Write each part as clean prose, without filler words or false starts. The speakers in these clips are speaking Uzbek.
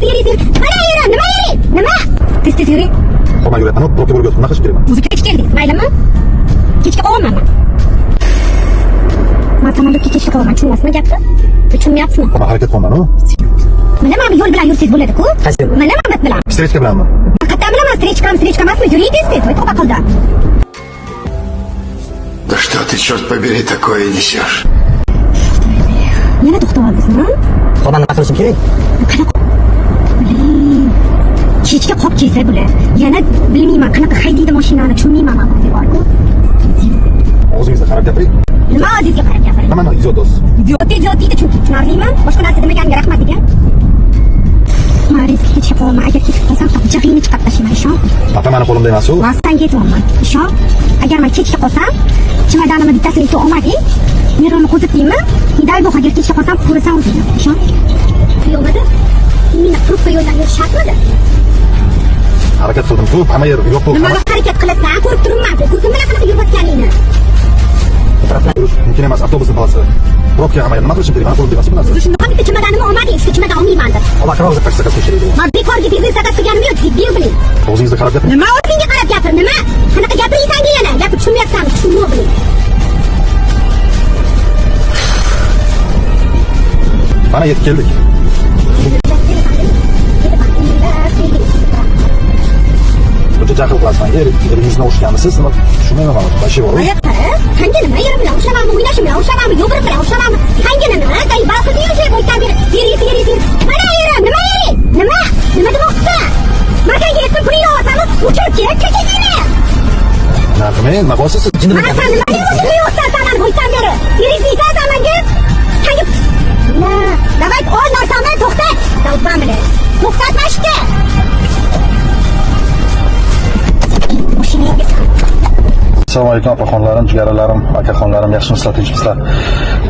Mana yurib, nima yurib? Nima? Tez yuring. Qolma yurayapman, blokke bo'lib yotib, nima qilish kerakman? O'zi kech keldingiz, maylimi? Kechga qolmayman. Men samolyotga kechga qolman, tushunasizmi gapni? Tushunmayapsizmi? Qolma harakat qilman-ku. Mana yo'l bilan yursangiz bo'ladi-ku. Mana bit bilan. Strechka bilanmi? Qatdan bilaman, strechka emasmi? Yuring tez, voy to'g'ri qildi. Да что ты, черт побери, такое несешь? Yana to'xtab oldingizmi? Qolma nima qilishim kerak? Kechga qolib kelsa bular. Yana bilmayman, qanaqa haydaydi mashinani tushunmayman men bu devorku. O'zingizga qarab gapiring. Nima o'zingizga qarab gapiring? Mana idiotos. Idiot deydi, tushunarliyman. Boshqa narsa demaganiga rahmat ekan. Marizga kechga qolma, agar kechga qolsam, jig'ingni chiqarib tashlayman, ishon. Ata mani qo'limda emas-ku. Men senga aytyapman, ishon. Agar men kechga qolsam, chimadanimni bittasini yutib olmading, nervimni qo'zitdingmi? Дай Bog' agar kechga qolsam, ko'rasan o'zing, ishon. Yo'qmidi? Meni trubka yo'ldan yurish shartmidi? Harakat qildim-ku, hamma yer yo'q bo'ldi. Nima harakat qilasan? Ko'rib turibman. Ko'zim bilan qanaqa yurayotganingni. Mumkin emas, avtobusni polasi. Probka hamma yer, nima qilishim kerak? Mani qo'limda emas bu narsa. Shundoq bitta chimadanimni olmading, ikkita chimadan olmayman deb. Alloh qarog'iga taksi qilish kerak. Men bekorga biznes zakat qilganim yo'q, bil biling. O'zingizga qarab gapiring. Nima o'zingga qarab gapir, nima? Qanaqa gapiraysan yana? Gapni tushunmayapsanmi? Tushunmoq biling. Mana yetib keldik. Buncha jahl qilasizman. Eringizni urishganmisiz? Nima tushunmayman men. Bashi bor. Qayoqqa? Qancha nima yerim bilan urishamanmi, o'ynashim bilan urishamanmi, yo'g'rim bilan urishamanmi? Qancha nima? Qay balqida yurishib o'ytan beri. Yeri. Mana yerim, nima yeri? Nima? Nima demoqchi? Makanga yetib pulingni olasanmi? Uchirib ket, kechagini. Nima bo'lasiz? Mana sen nima deb o'ylayapsan mani o'ytan beri? Yeri deysan menga? Qancha? Давай, ol narsamni to'xtat. Davban bilan. To'xtatma ishni. Assalomu alaykum opaxonlarim, jigaralarim, akaxonlarim, yaxshimisizlar, tinchmisizlar?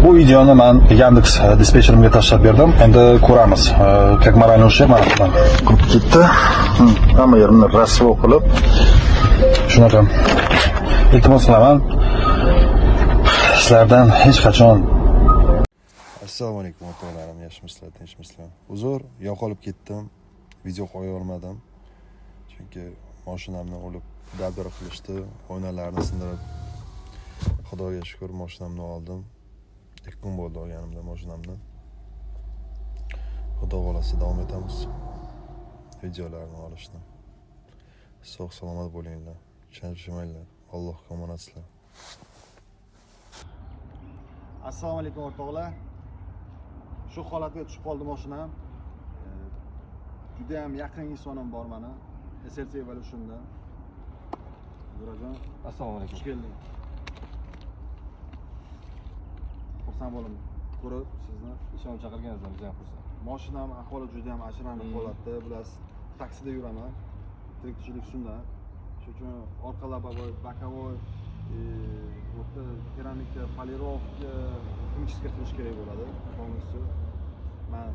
Bu videoni men Yandex dispetcherimga tashlab berdim. Endi ko'ramiz. Как морально ушиб, mana kirib ketdi. Hamma yerimni rasvo qilib shunaqa. Iltimos qilaman. Sizlardan hech qachon Assalomu alaykum o'rtoqlarim, yaxshimisizlar, tinchmisizlar? Uzr, yo'qolib ketdim. Video qo'ya olmadim. Chunki mashinamni olib dabir qilishdi, oynalarni sindirib. Xudoga shukr, mashinamni oldim. 2 kun bo'ldi olganimda mashinamni. Xudo xolasa davom etamiz videolarni olishni. Sog' salomat bo'linglar, chanishmanglar. Allohga omonatsizlar. Assalomu alaykum o'rtoqlar. Shu holatga tushib qoldi mashinam. Juda ham yaqin insonim bor meni. SLT Evolution'da. Yurajon, Assalomu alaykum. xush kelding. Xursand bo'ldim ko'rib sizni. Ishon chaqirganingizdan biz ham xursand. Mashinam ahvoli juda ham achinarli holatda. Bilasiz, taksida yuraman. Tirikchilik shunda. Shuning uchun orqa lobovoy, bokovoy, o'rta keramika, polirovka, химический qilish kerak bo'ladi. Полностью. Men